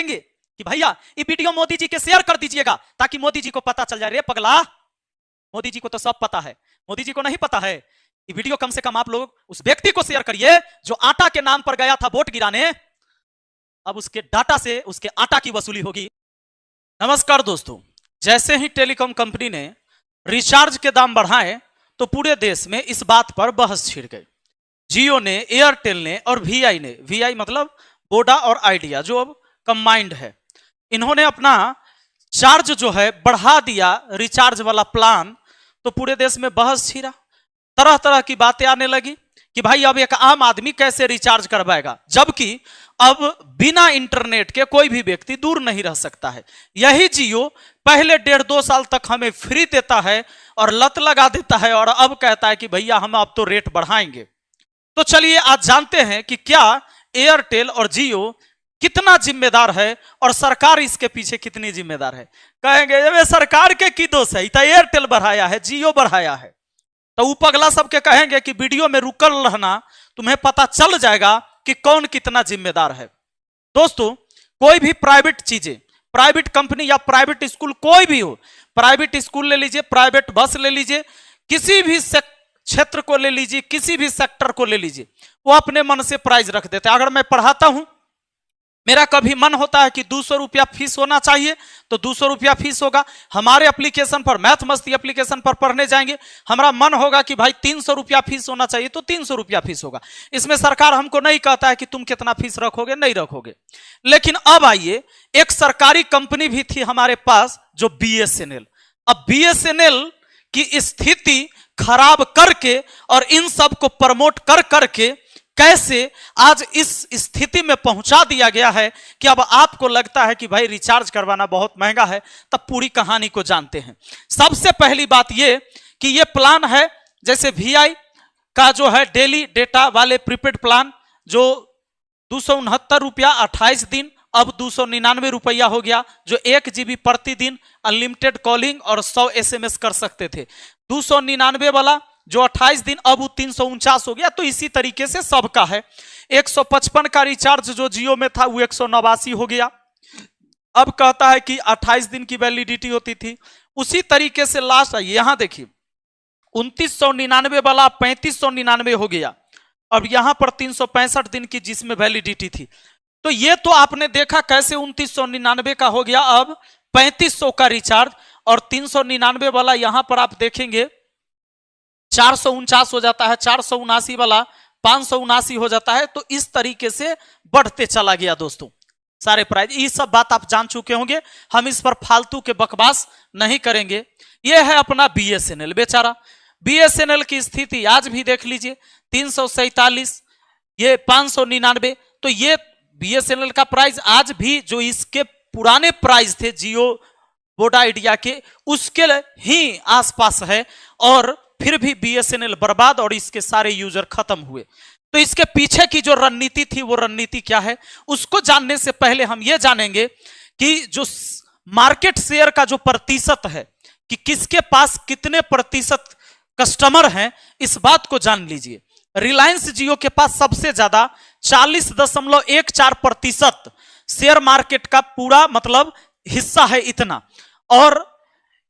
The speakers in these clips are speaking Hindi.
करेंगे कि भैया ये वीडियो मोदी जी के शेयर कर दीजिएगा ताकि मोदी जी को पता चल जाए। रे पगला, मोदी जी को तो सब पता है, मोदी जी को नहीं पता है। ये वीडियो कम से कम आप लोग उस व्यक्ति को शेयर करिए जो आटा के नाम पर गया था वोट गिराने, अब उसके डाटा से उसके आटा की वसूली होगी। नमस्कार दोस्तों, जैसे ही टेलीकॉम कंपनी ने रिचार्ज के दाम बढ़ाए तो पूरे देश में इस बात पर बहस छिड़ गई। जियो ने, एयरटेल ने और वीआई ने, वीआई मतलब वोडा और आइडिया जो अब कंबाइंड है, इन्होंने अपना चार्ज जो है बढ़ा दिया, रिचार्ज वाला प्लान। तो पूरे देश में बहस छिड़ा, तरह तरह की बातें आने लगी कि भाई अब एक आम आदमी कैसे रिचार्ज करवाएगा, जबकि अब बिना इंटरनेट के कोई भी व्यक्ति दूर नहीं रह सकता है। यही जियो पहले 1.5-2 साल तक हमें फ्री देता है और लत लगा देता है और अब कहता है कि भैया हम अब तो रेट बढ़ाएंगे। तो चलिए आज जानते हैं कि क्या एयरटेल और जियो कितना जिम्मेदार है और सरकार इसके पीछे कितनी जिम्मेदार है। कहेंगे ये सरकार के की दोष है, एयरटेल बढ़ाया है, जियो बढ़ाया है। तो वो पगला सबके कहेंगे कि वीडियो में रुकल रहना, तुम्हें पता चल जाएगा कि कौन कितना जिम्मेदार है। दोस्तों, कोई भी प्राइवेट चीजें, प्राइवेट कंपनी या प्राइवेट स्कूल कोई भी हो, प्राइवेट स्कूल ले लीजिए, प्राइवेट बस ले लीजिए, किसी भी क्षेत्र को ले लीजिए, किसी भी सेक्टर को ले लीजिए, वो अपने मन से प्राइस रख देते हैं। अगर मैं पढ़ाता हूं, मेरा कभी मन होता है कि 200 रुपया फीस होना चाहिए तो 200 रुपया फीस होगा। हमारे एप्लीकेशन पर, मैथ मस्ती एप्लीकेशन पर पढ़ने जाएंगे, हमारा मन होगा कि भाई 300 रुपया फीस होना चाहिए तो 300 रुपया फीस होगा। इसमें सरकार हमको नहीं कहता है कि तुम कितना फीस रखोगे, नहीं रखोगे। लेकिन अब आइए, एक सरकारी कंपनी भी थी हमारे पास जो बीएसएनएल। अब बीएसएनएल की स्थिति खराब करके और इन सब को प्रमोट कर करके कैसे आज इस स्थिति में पहुंचा दिया गया है कि अब आपको लगता है कि भाई रिचार्ज करवाना बहुत महंगा है। तब पूरी कहानी को जानते हैं। सबसे पहली बात यह कि यह प्लान है, जैसे वीआई का जो है डेली डेटा वाले प्रीपेड प्लान जो 269 रुपया 28 दिन, अब 299 रुपया हो गया, जो 1 GB प्रतिदिन अनलिमिटेड कॉलिंग और 100 SMS कर सकते थे। 299 वाला जो 28 दिन, अब वो 349 हो गया। तो इसी तरीके से सबका है। 155 का रिचार्ज जो जियो में था वो 189 हो गया। अब कहता है कि 28 दिन की वैलिडिटी होती थी। उसी तरीके से लास्ट यहां देखिए 2999 वाला 3599 हो गया। अब यहां पर 365 दिन की जिसमें वैलिडिटी थी। तो ये तो आपने देखा कैसे 2999 का हो गया अब 3500 का रिचार्ज, और 399 वाला यहां पर आप देखेंगे 449 हो जाता है, 479 वाला 579 हो जाता है। तो इस तरीके से बढ़ते चला गया दोस्तों सारे प्राइस। ये सब बात आप जान चुके होंगे, हम इस पर फालतू के बकवास नहीं करेंगे। यह है अपना बीएसएनएल। बेचारा बीएसएनएल की स्थिति आज भी देख लीजिए, 347, ये 599। तो ये बीएसएनएल का प्राइस आज भी जो इसके पुराने प्राइस थे जियो वोडा आइडिया के, उसके ही आसपास है। और फिर भी बीएसएनएल बर्बाद और इसके सारे यूजर खत्म हुए। तो इसके पीछे की जो रणनीति थी वो रणनीति क्या है, उसको जानने से पहले हम ये जानेंगे कि जो मार्केट शेयर का जो प्रतिशत है कि किसके पास कितने प्रतिशत कस्टमर हैं, इस बात को जान लीजिए। रिलायंस जियो के पास सबसे ज्यादा 40.14% शेयर मार्केट का पूरा मतलब हिस्सा है इतना। और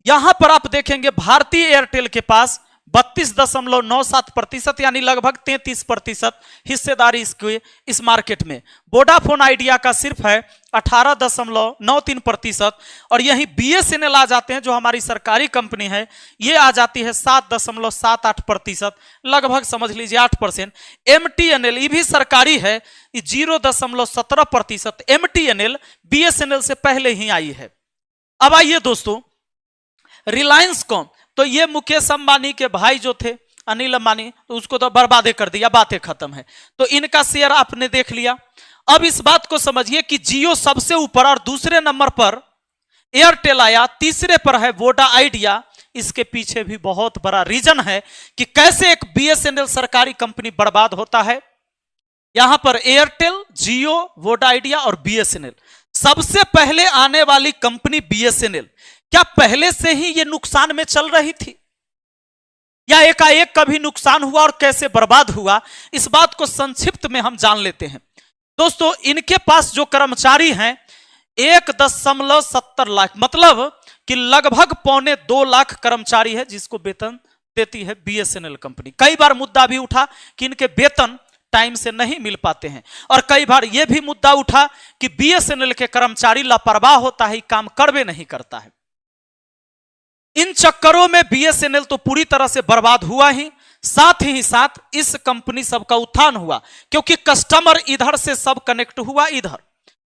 यहां पर आप देखेंगे भारतीय एयरटेल के पास 32.97% यानी लगभग 33% हिस्सेदारी इसके इस मार्केट में। वोडाफोन आइडिया का सिर्फ है 18.93%। और यही बीएसएनएल आ जाते हैं जो हमारी सरकारी कंपनी है, ये आ जाती है 7.78%, लगभग समझ लीजिए 8%। एमटीएनएल ये भी सरकारी है, 0.17%। एमटीएनएल बीएसएनएल से पहले ही आई है। अब आइए दोस्तों, रिलायंस को तो ये मुकेश अंबानी के भाई जो थे अनिल अंबानी, तो उसको तो बर्बादे कर दिया, बातें खत्म है। तो इनका शेयर आपने देख लिया। अब इस बात को समझिए कि जियो सबसे ऊपर और दूसरे नंबर पर एयरटेल आया, तीसरे पर है वोडा आइडिया। इसके पीछे भी बहुत बड़ा रीजन है कि कैसे एक बीएसएनएल सरकारी कंपनी बर्बाद होता है। यहां पर एयरटेल, जियो, वोडा आइडिया और बीएसएनएल, सबसे पहले आने वाली कंपनी बीएसएनएल क्या पहले से ही ये नुकसान में चल रही थी या एकाएक कभी नुकसान हुआ और कैसे बर्बाद हुआ, इस बात को संक्षिप्त में हम जान लेते हैं। दोस्तों, इनके पास जो कर्मचारी हैं 1.70 लाख, मतलब कि लगभग 1.25 लाख कर्मचारी है जिसको वेतन देती है बीएसएनएल कंपनी। कई बार मुद्दा भी उठा कि इनके वेतन टाइम से नहीं मिल पाते हैं, और कई बार यह भी मुद्दा उठा कि बीएसएनएल के कर्मचारी लापरवाह होता है, काम करवे नहीं करता है। इन चक्करों में बीएसएनएल तो पूरी तरह से बर्बाद हुआ ही, साथ ही साथ इस कंपनी सब का उत्थान हुआ, क्योंकि कस्टमर इधर से सब कनेक्ट हुआ इधर।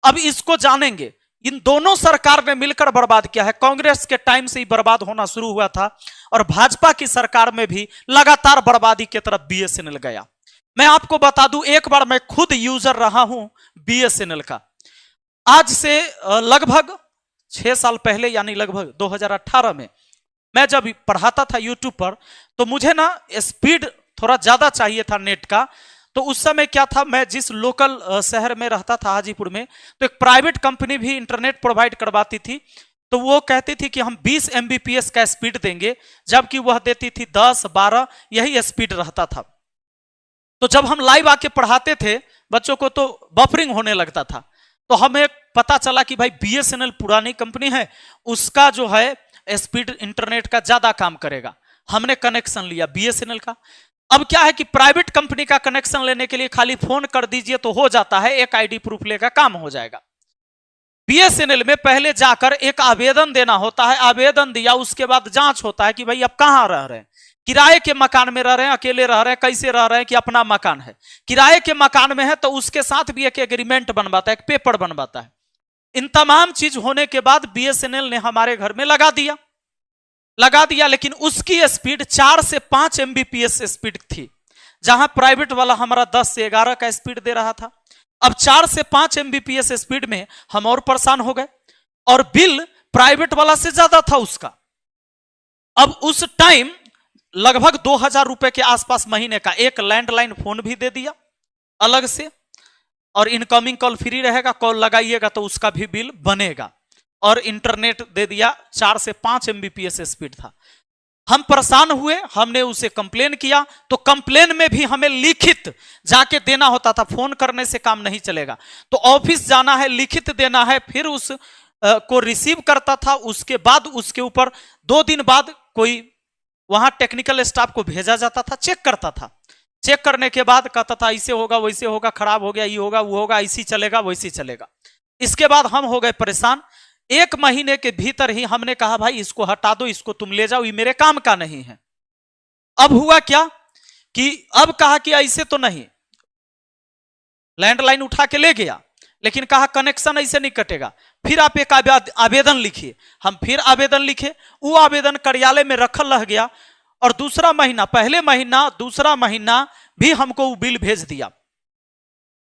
अब इसको जानेंगे, इन दोनों सरकार ने मिलकर बर्बाद किया है। कांग्रेस के टाइम से ही बर्बाद होना शुरू हुआ था, और भाजपा की सरकार में भी लगातार बर्बादी की तरफ बीएसएनएल गया। मैं आपको बता दूं, एक बार मैं खुद यूजर रहा हूं बीएसएनएल का। आज से लगभग 6 साल पहले, यानी लगभग 2018 में मैं जब पढ़ाता था यूट्यूब पर, तो मुझे ना स्पीड थोड़ा ज्यादा चाहिए था नेट का। तो उस समय क्या था, मैं जिस लोकल शहर में रहता था हाजीपुर में, तो एक प्राइवेट कंपनी भी इंटरनेट प्रोवाइड करवाती थी। तो वो कहती थी कि हम 20 MBPS का स्पीड देंगे, जबकि वह देती थी 10-12, यही स्पीड रहता था। तो जब हम लाइव आके पढ़ाते थे बच्चों को, तो बफरिंग होने लगता था। तो हमें पता चला कि भाई बीएसएनएल पुरानी कंपनी है, उसका जो है स्पीड इंटरनेट का ज्यादा काम करेगा। हमने कनेक्शन लिया बीएसएनएल का। अब क्या है कि प्राइवेट कंपनी का कनेक्शन लेने के लिए खाली फोन कर दीजिए तो हो जाता है, एक आईडी प्रूफ लेकर काम हो जाएगा। बीएसएनएल में पहले जाकर एक आवेदन देना होता है, आवेदन दिया, उसके बाद जांच होता है कि भाई अब कहां रह रहे हैं, किराए के मकान में रह रहे हैं, अकेले रह रहे हैं, कैसे रह रहे हैं, कि अपना मकान है। किराए के मकान में है तो उसके साथ भी एक एग्रीमेंट बनवाता है, एक पेपर बनवाता है। इन तमाम चीज होने के बाद बीएसएनएल ने हमारे घर में लगा दिया, लेकिन उसकी स्पीड 4 से 5 MBPS स्पीड थी, जहां प्राइवेट वाला हमारा 10 से 11 का स्पीड दे रहा था। अब 4 से 5 MBPS स्पीड में हम और परेशान हो गए, और बिल प्राइवेट वाला से ज्यादा था उसका। अब उस टाइम लगभग 2000 रुपए के आसपास महीने का एक लैंडलाइन फोन भी दे दिया अलग से, और इनकमिंग कॉल फ्री रहेगा, कॉल लगाइएगा तो उसका भी बिल बनेगा, और इंटरनेट दे दिया। 4 से 5 MBPS स्पीड था। हम परेशान हुए, हमने उसे कंप्लेन किया, तो कंप्लेन में भी हमें लिखित जाके देना होता था, फोन करने से काम नहीं चलेगा। तो ऑफिस जाना है, लिखित देना है, फिर उस को रिसीव करता था। उसके बाद उसके ऊपर 2 दिन बाद कोई वहां टेक्निकल स्टाफ को भेजा जाता था, चेक करता था। चेक करने के बाद कहता था ऐसे होगा, वैसे होगा, खराब हो गया, ये होगा, वो होगा, ऐसी चलेगा, वैसी चलेगा। इसके बाद हम हो गए परेशान। 1 महीने के भीतर ही हमने कहा भाई इसको हटा दो, इसको तुम ले जाओ, ये मेरे काम का नहीं है। अब हुआ क्या कि अब कहा कि ऐसे तो नहीं, लैंडलाइन उठा के ले गया, लेकिन कहा कनेक्शन ऐसे नहीं कटेगा, फिर आप एक आवेदन लिखिए। हम फिर आवेदन लिखे, वो आवेदन कार्यालय में रखल रह गया, और दूसरा महीना, पहले महीना दूसरा महीना भी हमको वो बिल भेज दिया।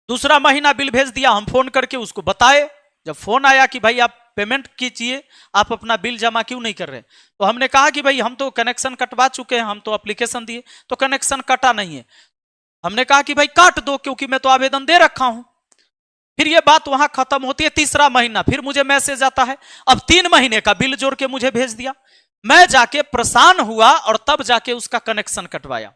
दूसरा महीना बिल भेज दिया, हम फोन करके उसको बताए। जब फोन आया कि भाई आप पेमेंट कीजिए, आप अपना बिल जमा क्यों नहीं कर रहे, तो हमने कहा कि भाई हम तो कनेक्शन कटवा चुके हैं, हम तो एप्लीकेशन दिए, तो कनेक्शन कटा नहीं है। हमने कहा कि भाई काट दो, क्योंकि मैं तो आवेदन दे रखा हूं। फिर ये बात वहां खत्म होती है। तीसरा महीना फिर मुझे मैसेज आता है, अब 3 महीने का बिल जोड़ के मुझे भेज दिया। मैं जाके परेशान हुआ, और तब जाके उसका कनेक्शन कटवाया।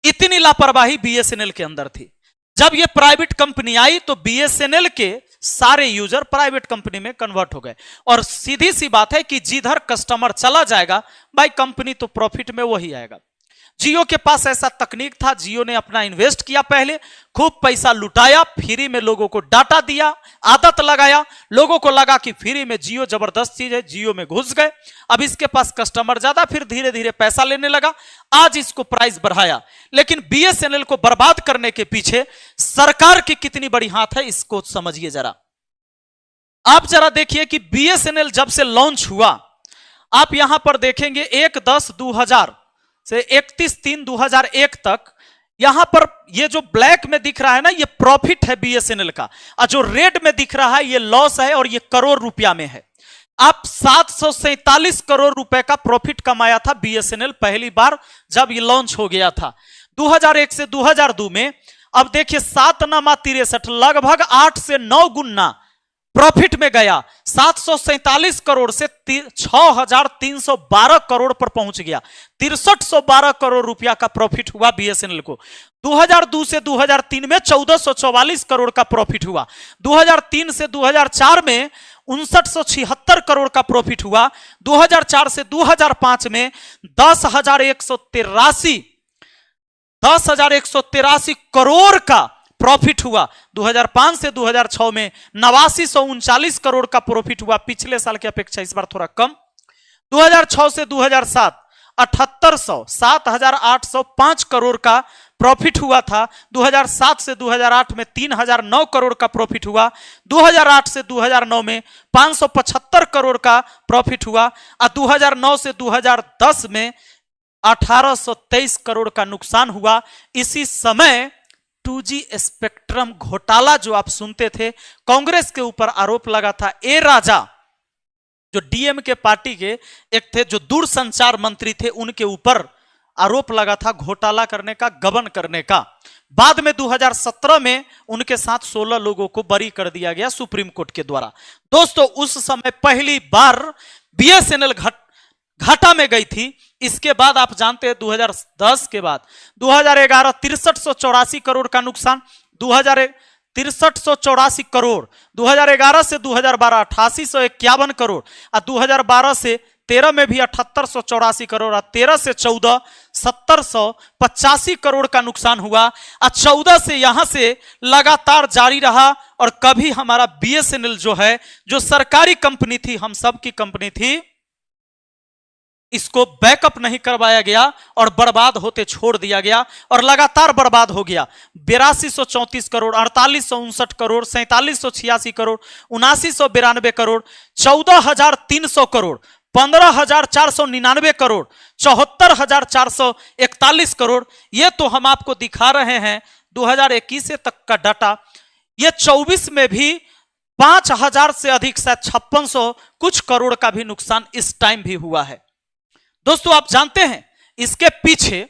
इतनी लापरवाही बीएसएनएल के अंदर थी। जब ये प्राइवेट कंपनी आई तो बीएसएनएल के सारे यूजर प्राइवेट कंपनी में कन्वर्ट हो गए, और सीधी सी बात है कि जिधर कस्टमर चला जाएगा भाई कंपनी तो प्रॉफिट में वही आएगा। जियो के पास ऐसा तकनीक था, जियो ने अपना इन्वेस्ट किया, पहले खूब पैसा लुटाया, फ्री में लोगों को डाटा दिया, आदत लगाया, लोगों को लगा कि फ्री में जियो जबरदस्त चीज है, जियो में घुस गए। अब इसके पास कस्टमर ज्यादा, फिर धीरे धीरे पैसा लेने लगा, आज इसको प्राइस बढ़ाया। लेकिन बीएसएनएल को बर्बाद करने के पीछे सरकार की कितनी बड़ी हाथ है, इसको समझिए जरा। आप जरा देखिए कि बीएसएनएल जब से लॉन्च हुआ, आप यहां पर देखेंगे 1/10/2000 से 31/3/2001 तक, यहां पर ये जो ब्लैक में दिख रहा है ना, ये प्रॉफिट है बीएसएनएल का, और जो रेड में दिख रहा है ये लॉस है, और ये करोड़ रुपया में है। आप 747 करोड़ रुपए का प्रॉफिट कमाया था बीएसएनएल पहली बार जब ये लॉन्च हो गया था 2001 से 2002 में। अब देखिए 7×9 लगभग 8 से 9 गुना प्रॉफिट में गया, 747 करोड़ से 6312 करोड़ पर पहुंच गया। 6312 करोड़ रुपया का प्रॉफिट हुआ बीएसएनएल को। 2002 से 2003 में 1444 करोड़ का प्रॉफिट हुआ। 2003 से 2004 में 5976 करोड़ का प्रॉफिट हुआ। 2004 से 2005 में 10,183 करोड़ का प्रॉफिट हुआ। 2005 से 2006 में 8939 करोड़ का प्रॉफिट हुआ, पिछले साल की अपेक्षा इस बार थोड़ा कम। 2006 से 2007 7,805 करोड़ का प्रॉफिट हुआ था। 2007 से 2008 में 3,009 करोड़ का प्रॉफिट हुआ। 2008 से 2009 में 575 करोड़ का प्रॉफिट हुआ और 2009 से 2010 में 1823 करोड़ का नुकसान हुआ। इसी समय 2G स्पेक्ट्रम घोटाला जो आप सुनते थे, कांग्रेस के ऊपर आरोप लगा था। ए राजा जो डीएमके पार्टी के एक थे, जो दूरसंचार मंत्री थे, उनके ऊपर आरोप लगा था घोटाला करने का, गबन करने का। बाद में 2017 में उनके साथ 16 लोगों को बरी कर दिया गया सुप्रीम कोर्ट के द्वारा। दोस्तों उस समय पहली बार बीएसएनएल घाटा में गई थी। इसके बाद आप जानते हैं 2010 के बाद 2011 6384 करोड़ का नुकसान, 6384 करोड़। 2011 से 2012 8851 करोड़ और 2012 से 13 में भी 7884 करोड़ और 13 से 14 7085 करोड़ का नुकसान हुआ और 14 से यहां से लगातार जारी रहा। और कभी हमारा बीएसएनएल जो है, जो सरकारी कंपनी थी, हम सब की कंपनी थी, इसको बैकअप नहीं करवाया गया और बर्बाद होते छोड़ दिया गया और लगातार बर्बाद हो गया। 8234 करोड़, 4859 करोड़, 4786 करोड़, 7992 करोड़, 14300 करोड़, 15499 करोड़, 74441 करोड़। ये तो हम आपको दिखा रहे हैं 2021 तक का डाटा। ये 24 में भी 5000 से अधिक, शायद 5600 कुछ करोड़ का भी नुकसान इस टाइम भी हुआ है। दोस्तों आप जानते हैं इसके पीछे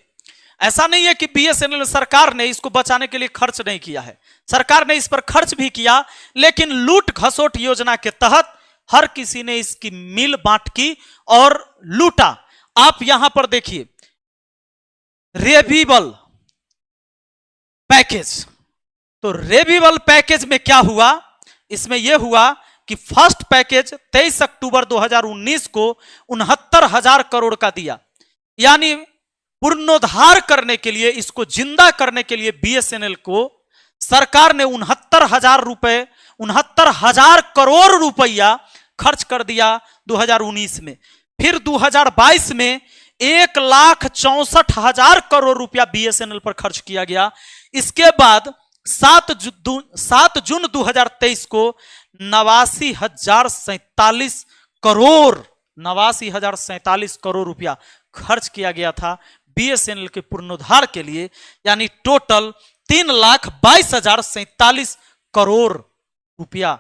ऐसा नहीं है कि बीएसएनएल सरकार ने इसको बचाने के लिए खर्च नहीं किया है, सरकार ने इस पर खर्च भी किया, लेकिन लूट घसोट योजना के तहत हर किसी ने इसकी मिल बांट की और लूटा। आप यहां पर देखिए रेविबल पैकेज, तो रेविबल पैकेज में क्या हुआ, इसमें यह हुआ कि फर्स्ट पैकेज 23 अक्टूबर 2019 को 69,000 करोड़ का दिया। यानी पुनरुद्धार करने के लिए, इसको जिंदा करने के लिए बीएसएनएल को सरकार ने 69,000 करोड़ रुपया खर्च कर दिया 2019 में। फिर 2022 में 1,64,000 करोड़ रुपया बीएसएनएल पर खर्च किया गया। इसके बाद 7 जून 2023 को 89,047 करोड़ रुपया खर्च किया गया था बीएसएनएल के पुनरुद्धार के लिए। यानी टोटल 3,22,047 करोड़ रुपया,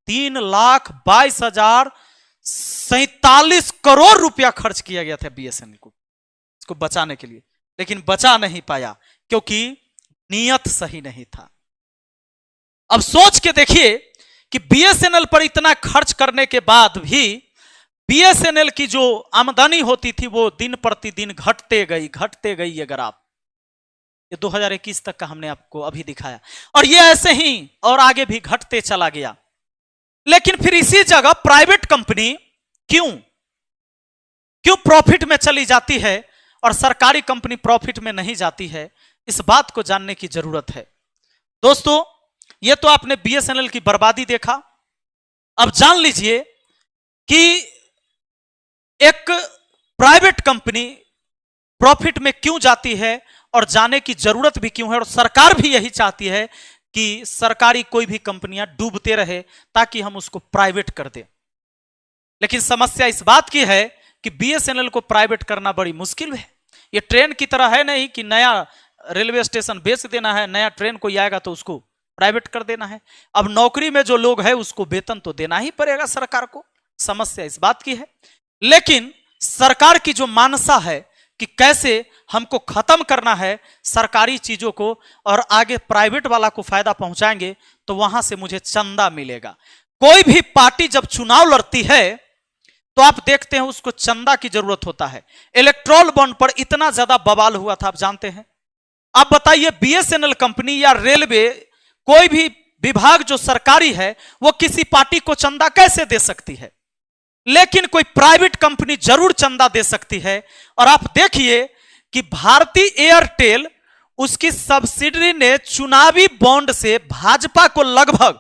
3,22,047 करोड़ रुपया खर्च किया गया था बीएसएनएल को, इसको बचाने के लिए। लेकिन बचा नहीं पाया क्योंकि नियत सही नहीं था। अब सोच के देखिए कि बीएसएनएल पर इतना खर्च करने के बाद भी बीएसएनएल की जो आमदनी होती थी वो दिन प्रतिदिन घटते गई। ये ग्राफ, ये 2021 तक का हमने आपको अभी दिखाया, और ये ऐसे ही और आगे भी घटते चला गया। लेकिन फिर इसी जगह प्राइवेट कंपनी क्यों प्रॉफिट में चली जाती है और सरकारी कंपनी प्रॉफिट में नहीं जाती है, इस बात को जानने की जरूरत है। दोस्तों ये तो आपने बीएसएनएल की बर्बादी देखा। अब जान लीजिए कि एक प्राइवेट कंपनी प्रॉफिट में क्यों जाती है और जाने की जरूरत भी क्यों है, और सरकार भी यही चाहती है कि सरकारी कोई भी कंपनियां डूबते रहे ताकि हम उसको प्राइवेट कर दें। लेकिन समस्या इस बात की है कि बीएसएनएल को प्राइवेट करना बड़ी मुश्किल है। ये ट्रेन की तरह है नहीं कि नया रेलवे स्टेशन बेच देना है, नया ट्रेन कोई आएगा तो उसको प्राइवेट कर देना है। अब नौकरी में जो लोग हैं उसको वेतन तो देना ही पड़ेगा सरकार को। समस्या इस बात की है। लेकिन सरकार की जो मानसा है कि कैसे हमको खत्म करना है सरकारी चीजों को और आगे प्राइवेट वाला को फायदा पहुंचाएंगे, तो वहां से मुझे चंदा मिलेगा। कोई भी पार्टी जब चुनाव लड़ती है तो आप देखते हैं उसको चंदा की जरूरत होता है। इलेक्ट्रॉल बॉन्ड पर इतना ज्यादा बवाल हुआ था, आप जानते हैं। आप बताइए बीएसएनएल कंपनी या रेलवे कोई भी विभाग जो सरकारी है वो किसी पार्टी को चंदा कैसे दे सकती है, लेकिन कोई प्राइवेट कंपनी जरूर चंदा दे सकती है। और आप देखिए कि भारतीय एयरटेल उसकी सब्सिडी ने चुनावी बॉन्ड से भाजपा को लगभग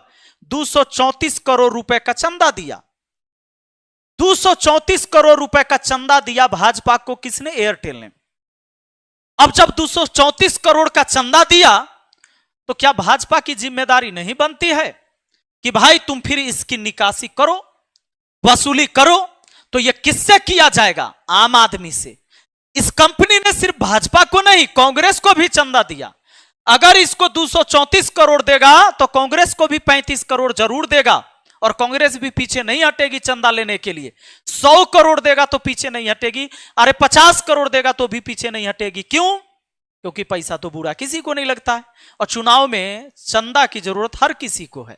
234 करोड़ रुपए का चंदा दिया। 234 करोड़ रुपए का चंदा दिया भाजपा को किसने? एयरटेल ने। अब जब 234 करोड़ का चंदा दिया तो क्या भाजपा की जिम्मेदारी नहीं बनती है कि भाई तुम फिर इसकी निकासी करो, वसूली करो? तो यह किससे किया जाएगा? आम आदमी से। इस कंपनी ने सिर्फ भाजपा को नहीं कांग्रेस को भी चंदा दिया। अगर इसको 234 करोड़ देगा तो कांग्रेस को भी 35 करोड़ जरूर देगा, और कांग्रेस भी पीछे नहीं हटेगी चंदा लेने के लिए। 100 करोड़ देगा तो पीछे नहीं हटेगी, अरे 50 करोड़ देगा तो भी पीछे नहीं हटेगी। क्यों? क्योंकि पैसा तो बुरा किसी को नहीं लगता है, और चुनाव में चंदा की जरूरत हर किसी को है।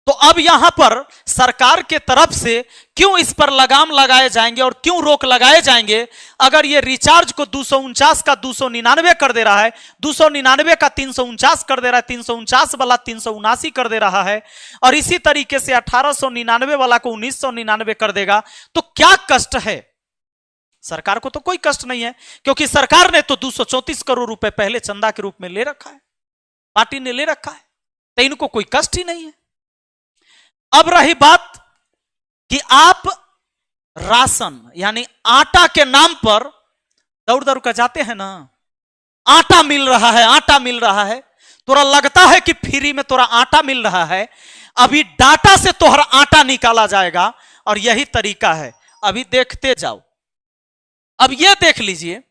तो अब यहां पर सरकार के तरफ से क्यों इस पर लगाम लगाए जाएंगे और क्यों रोक लगाए जाएंगे? अगर ये रिचार्ज को 249 का 299 कर दे रहा है, 299 का 349 कर दे रहा है, 349 वाला 379 कर दे रहा है, और इसी तरीके से 1899 वाला को 1999 कर देगा, तो क्या कष्ट है? सरकार को तो कोई कष्ट नहीं है, क्योंकि सरकार ने तो 234 करोड़ रुपए पहले चंदा के रूप में ले रखा है, पार्टी ने ले रखा है, तो इनको कोई कष्ट ही नहीं है। अब रही बात कि आप राशन यानी आटा के नाम पर दौड़ दौड़ कर जाते हैं ना, आटा मिल रहा है, आटा मिल रहा है, तोरा लगता है कि फ्री में तोरा आटा मिल रहा है, अभी डाटा से तोहरा आटा निकाला जाएगा, और यही तरीका है। अभी देखते जाओ। अब ये देख लीजिए,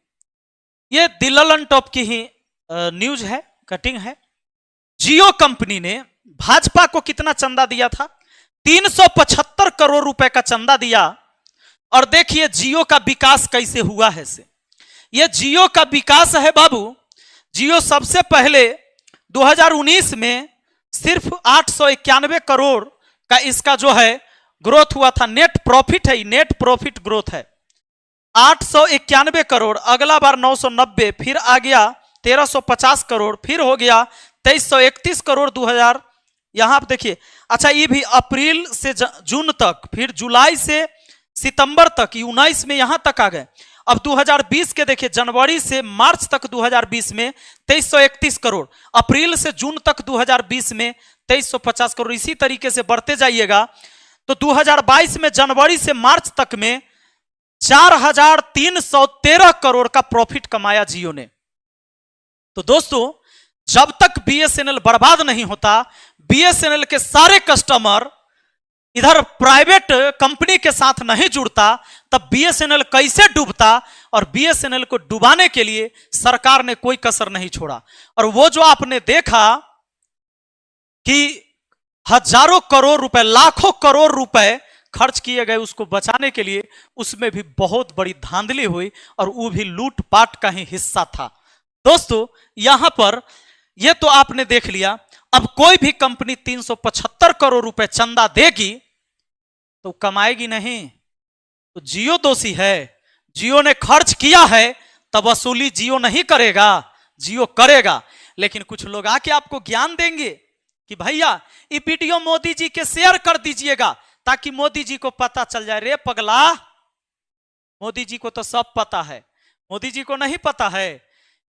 ये दिल्लन टॉप की ही न्यूज है, कटिंग है। जियो कंपनी ने भाजपा को कितना चंदा दिया था? 375 करोड़ रुपए का चंदा दिया। और देखिए जियो का विकास कैसे हुआ है से। ये जियो का विकास है बाबू। जियो सबसे पहले 2019 में सिर्फ 891 करोड़ का इसका जो है ग्रोथ हुआ था। नेट प्रॉफिट है, नेट प्रॉफिट ग्रोथ है 891 करोड़। अगला बार 990, फिर आ गया 1350 करोड़, फिर हो गया 2331 करोड़ 2000। यहां आप देखिए, अच्छा ये भी अप्रैल से जून तक, फिर जुलाई से सितंबर तक, 19 में यहां तक आ गए। अब 2020 के देखिए, जनवरी से मार्च तक 2020 में 2331 करोड़, अप्रैल से जून तक 2020 में 2350 करोड़। इसी तरीके से बढ़ते जाइएगा तो 2022 में जनवरी से मार्च तक में 4313 करोड़ का प्रॉफिट कमाया जियो ने। तो दोस्तों, जब तक बीएसएनएल बर्बाद नहीं होता, बीएसएनएल के सारे कस्टमर इधर प्राइवेट कंपनी के साथ नहीं जुड़ता, तब बीएसएनएल कैसे डूबता? और बीएसएनएल को डुबाने के लिए सरकार ने कोई कसर नहीं छोड़ा। और वो जो आपने देखा कि हजारों करोड़ रुपए, लाखों करोड़ रुपए खर्च किए गए उसको बचाने के लिए, उसमें भी बहुत बड़ी धांधली हुई, और वो भी लूटपाट का ही हिस्सा था। दोस्तों, यहां पर ये तो आपने देख लिया। अब कोई भी कंपनी 375 करोड़ रुपए चंदा देगी तो कमाएगी नहीं, तो जियो दोषी है। जियो ने खर्च किया है तब वसूली जियो नहीं करेगा, जियो करेगा। लेकिन कुछ लोग आके आपको ज्ञान देंगे कि भैया ये वीडियो मोदी जी के शेयर कर दीजिएगा, ताकि मोदी जी को पता चल जाए। रे पगला, मोदी जी को तो सब पता है, मोदी जी को नहीं पता है।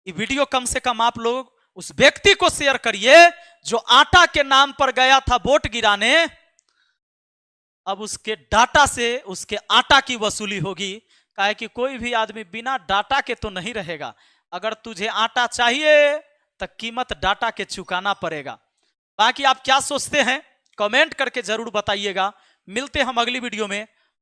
ये वीडियो कम से कम आप लोग उस व्यक्ति को शेयर करिए जो आटा के नाम पर गया था वोट गिराने। अब उसके डाटा से उसके आटा की वसूली होगी। काहे कि कोई भी आदमी बिना डाटा के तो नहीं रहेगा। अगर तुझे आटा चाहिए तो कीमत डाटा के चुकाना पड़ेगा। बाकी आप क्या सोचते हैं कमेंट करके जरूर बताइएगा। मिलते हैं हम अगली वीडियो में।